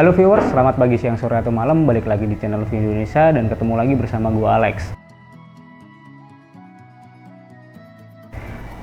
Halo viewers, selamat pagi, siang, sore, atau malam. Balik lagi di channel View Indonesia dan ketemu lagi bersama gue Alex.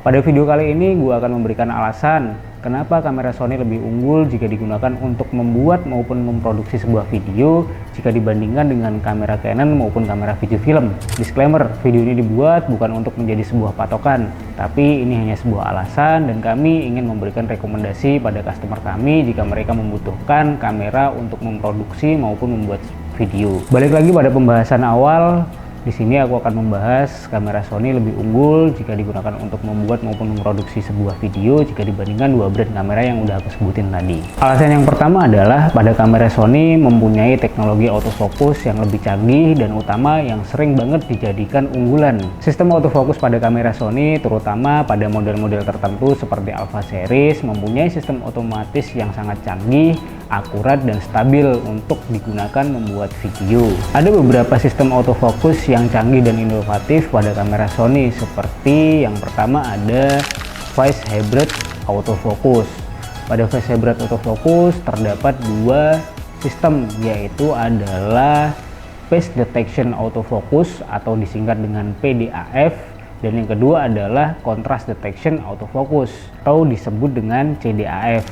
Pada video kali ini gue akan memberikan alasan kenapa kamera Sony lebih unggul jika digunakan untuk membuat maupun memproduksi sebuah video jika dibandingkan dengan kamera Canon maupun kamera Fujifilm. Disclaimer, video ini dibuat bukan untuk menjadi sebuah patokan, tapi ini hanya sebuah alasan dan kami ingin memberikan rekomendasi pada customer kami jika mereka membutuhkan kamera untuk memproduksi maupun membuat video. Balik lagi pada pembahasan awal. Di sini aku akan membahas kamera Sony lebih unggul jika digunakan untuk membuat maupun memproduksi sebuah video jika dibandingkan dua brand kamera yang udah aku sebutin tadi. Alasan yang pertama adalah pada kamera Sony mempunyai teknologi autofocus yang lebih canggih dan utama yang sering banget dijadikan unggulan. Sistem autofocus pada kamera Sony terutama pada model-model tertentu seperti Alpha Series mempunyai sistem otomatis yang sangat canggih, akurat dan stabil untuk digunakan membuat video. Ada beberapa sistem autofocus yang canggih dan inovatif pada kamera Sony, seperti yang pertama ada Phase Hybrid Autofocus. Pada Phase Hybrid Autofocus terdapat dua sistem, yaitu adalah Phase Detection Autofocus atau disingkat dengan PDAF, dan yang kedua adalah Contrast Detection Autofocus atau disebut dengan CDAF.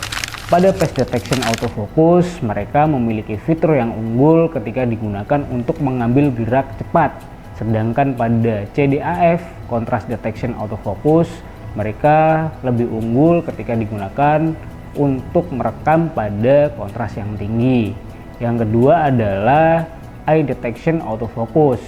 Pada Phase Detection Autofocus, mereka memiliki fitur yang unggul ketika digunakan untuk mengambil gerak cepat. Sedangkan pada CDAF, Contrast Detection Autofocus, mereka lebih unggul ketika digunakan untuk merekam pada kontras yang tinggi. Yang kedua adalah Eye Detection Autofocus.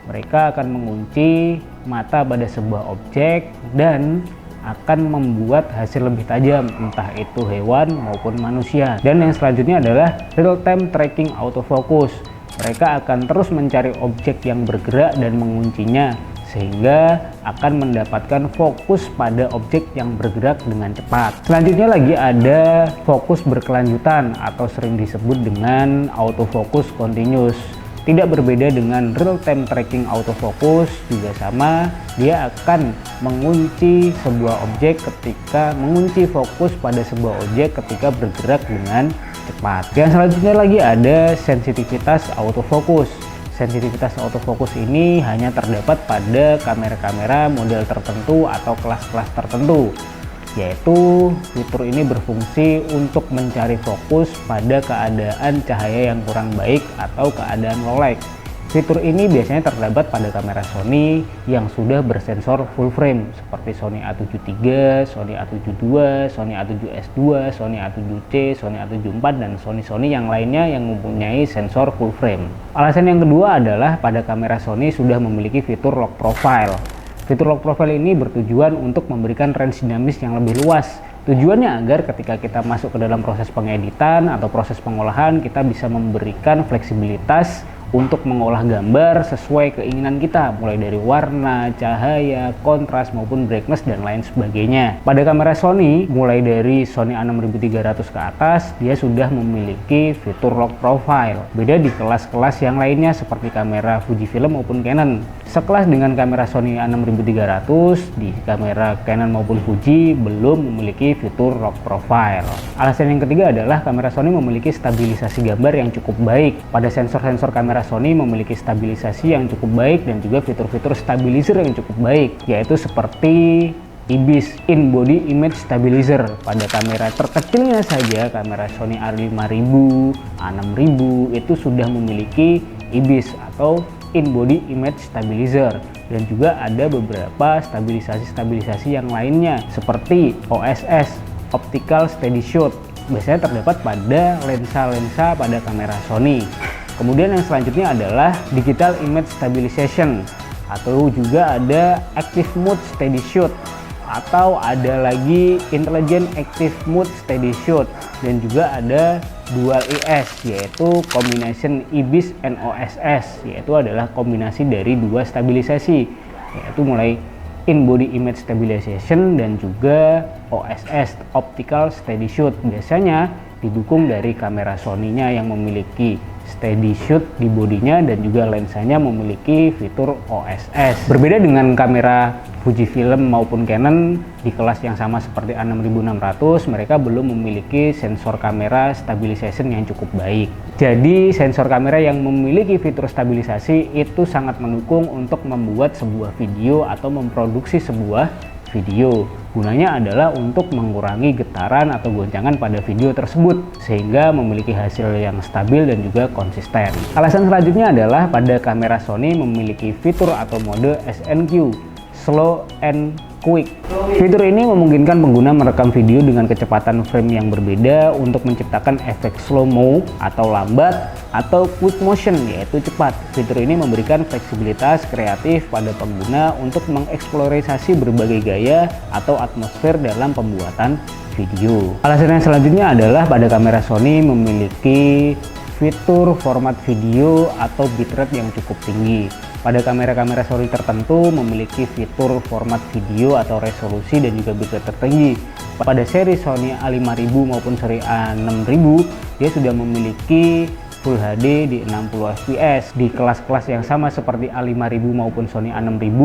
Mereka akan mengunci mata pada sebuah objek dan akan membuat hasil lebih tajam, entah itu hewan maupun manusia. Dan yang selanjutnya adalah Real Time Tracking Autofocus. Mereka akan terus mencari objek yang bergerak dan menguncinya, sehingga akan mendapatkan fokus pada objek yang bergerak dengan cepat. Selanjutnya lagi ada fokus berkelanjutan atau sering disebut dengan autofocus continuous. Tidak berbeda dengan real time tracking autofocus, juga sama, dia akan mengunci sebuah objek ketika mengunci fokus pada sebuah objek ketika bergerak dengan cepat. Yang selanjutnya lagi ada sensitivitas autofocus. Sensitivitas autofocus ini hanya terdapat pada kamera-kamera model tertentu atau kelas-kelas tertentu, yaitu fitur ini berfungsi untuk mencari fokus pada keadaan cahaya yang kurang baik atau keadaan low light. Fitur ini biasanya terdapat pada kamera Sony yang sudah bersensor full frame seperti Sony A7 III, Sony A7 II, Sony A7S II, Sony A7C, Sony A7 IV, dan Sony yang lainnya yang mempunyai sensor full frame. Alasan yang kedua adalah pada kamera Sony sudah memiliki fitur lock profile. Fitur lock profile ini bertujuan untuk memberikan range dinamis yang lebih luas. Tujuannya agar ketika kita masuk ke dalam proses pengeditan atau proses pengolahan, kita bisa memberikan fleksibilitas untuk mengolah gambar sesuai keinginan kita, mulai dari warna, cahaya, kontras, maupun brightness dan lain sebagainya. Pada kamera Sony, mulai dari Sony A6300 ke atas, dia sudah memiliki fitur lock profile. Beda di kelas-kelas yang lainnya seperti kamera Fujifilm maupun Canon. Sekelas dengan kamera Sony A6300, di kamera Canon maupun Fuji belum memiliki fitur lock profile. Alasan yang ketiga adalah kamera Sony memiliki stabilisasi gambar yang cukup baik. Pada sensor-sensor kamera Sony memiliki stabilisasi yang cukup baik dan juga fitur-fitur stabilizer yang cukup baik, yaitu seperti IBIS, In Body Image Stabilizer. Pada kamera terkecilnya saja, kamera Sony A5000, A6000 itu sudah memiliki IBIS atau In Body Image Stabilizer, dan juga ada beberapa stabilisasi yang lainnya seperti OSS, Optical Steady Shot, biasanya terdapat pada lensa-lensa pada kamera Sony. Kemudian yang selanjutnya adalah Digital Image Stabilization, atau juga ada Active Mode Steady Shot, atau ada lagi Intelligent Active Mode Steady Shot, dan juga ada Dual IS, yaitu Combination IBIS and OSS, yaitu adalah kombinasi dari dua stabilisasi, yaitu mulai In Body Image Stabilization dan juga OSS, Optical Steady Shot. Biasanya didukung dari kamera Sony-nya yang memiliki steady shoot di bodinya, dan juga lensanya memiliki fitur OSS. Berbeda dengan kamera Fujifilm maupun Canon di kelas yang sama seperti A6600, mereka belum memiliki sensor kamera stabilization yang cukup baik. Jadi sensor kamera yang memiliki fitur stabilisasi itu sangat mendukung untuk membuat sebuah video atau memproduksi sebuah video. Gunanya adalah untuk mengurangi getaran atau goncangan pada video tersebut sehingga memiliki hasil yang stabil dan juga konsisten. Alasan selanjutnya adalah pada kamera Sony memiliki fitur atau mode SNQ, Slow and Quick. Fitur ini memungkinkan pengguna merekam video dengan kecepatan frame yang berbeda untuk menciptakan efek slow-mo atau lambat atau quick motion, yaitu cepat. Fitur ini memberikan fleksibilitas kreatif pada pengguna untuk mengeksplorasi berbagai gaya atau atmosfer dalam pembuatan video. Alasan yang selanjutnya adalah pada kamera Sony memiliki fitur format video atau bitrate yang cukup tinggi. Pada kamera-kamera Sony tertentu memiliki fitur format video atau resolusi dan juga bitrate tertinggi. Pada seri Sony A5000 maupun seri A6000, dia sudah memiliki Full HD di 60 fps. Di kelas-kelas yang sama seperti A5000 maupun Sony A6000,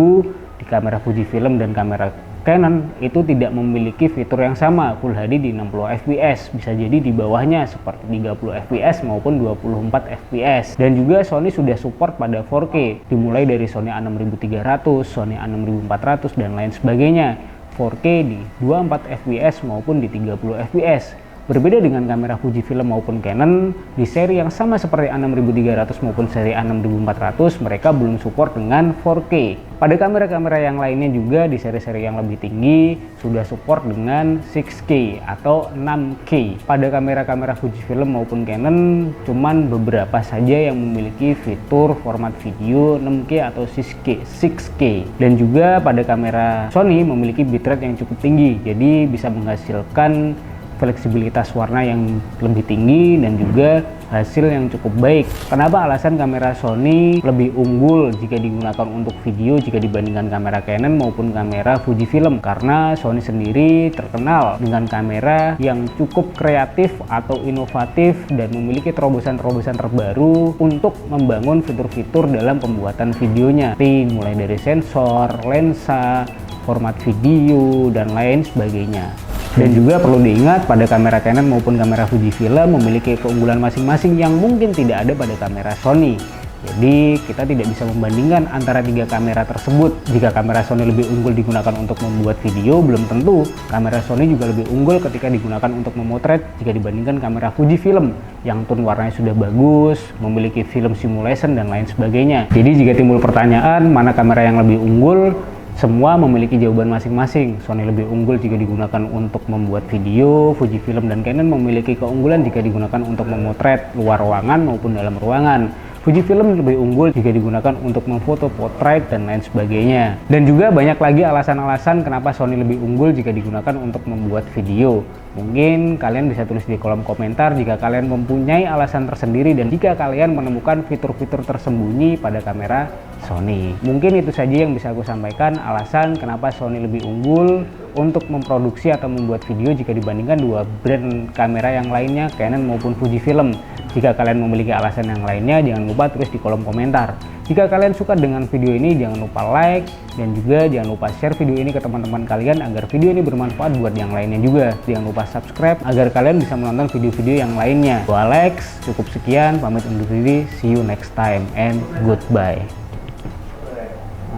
di kamera Fujifilm dan kamera Canon itu tidak memiliki fitur yang sama Full HD di 60 fps, bisa jadi di bawahnya seperti 30 fps maupun 24 fps. Dan juga Sony sudah support pada 4K, dimulai dari Sony A6300, Sony A6400 dan lain sebagainya. 4K di 24 fps maupun di 30 fps. Berbeda dengan kamera Fujifilm maupun Canon, di seri yang sama seperti A6300 maupun seri A6400, mereka belum support dengan 4K. Pada kamera-kamera yang lainnya juga di seri-seri yang lebih tinggi sudah support dengan 6K atau 6K. Pada kamera-kamera Fujifilm maupun Canon, cuman beberapa saja yang memiliki fitur format video 6K atau 6K. Dan juga pada kamera Sony memiliki bitrate yang cukup tinggi, jadi bisa menghasilkan fleksibilitas warna yang lebih tinggi dan juga hasil yang cukup baik. Kenapa alasan kamera Sony lebih unggul jika digunakan untuk video jika dibandingkan kamera Canon maupun kamera Fujifilm? Karena Sony sendiri terkenal dengan kamera yang cukup kreatif atau inovatif dan memiliki terobosan-terobosan terbaru untuk membangun fitur-fitur dalam pembuatan videonya, mulai dari sensor, lensa, format video, dan lain sebagainya. Dan juga perlu diingat pada kamera Canon maupun kamera Fujifilm memiliki keunggulan masing-masing yang mungkin tidak ada pada kamera Sony. Jadi kita tidak bisa membandingkan antara tiga kamera tersebut. Jika kamera Sony lebih unggul digunakan untuk membuat video, belum tentu kamera Sony juga lebih unggul ketika digunakan untuk memotret jika dibandingkan kamera Fujifilm yang tone warnanya sudah bagus, memiliki film simulation dan lain sebagainya. Jadi jika timbul pertanyaan mana kamera yang lebih unggul, semua memiliki jawaban masing-masing. Sony lebih unggul jika digunakan untuk membuat video, Fujifilm dan Canon memiliki keunggulan jika digunakan untuk memotret luar ruangan maupun dalam ruangan. Fujifilm lebih unggul jika digunakan untuk memfoto portrait dan lain sebagainya. Dan juga banyak lagi alasan-alasan kenapa Sony lebih unggul jika digunakan untuk membuat video. Mungkin kalian bisa tulis di kolom komentar jika kalian mempunyai alasan tersendiri dan jika kalian menemukan fitur-fitur tersembunyi pada kamera Sony. Mungkin itu saja yang bisa aku sampaikan alasan kenapa Sony lebih unggul untuk memproduksi atau membuat video jika dibandingkan dua brand kamera yang lainnya, Canon maupun Fujifilm. Jika kalian memiliki alasan yang lainnya, jangan lupa tulis di kolom komentar. Jika kalian suka dengan video ini, jangan lupa like dan juga jangan lupa share video ini ke teman-teman kalian agar video ini bermanfaat buat yang lainnya juga. Jangan lupa subscribe agar kalian bisa menonton video-video yang lainnya. Gua Alex, cukup sekian, pamit undur diri, see you next time and goodbye.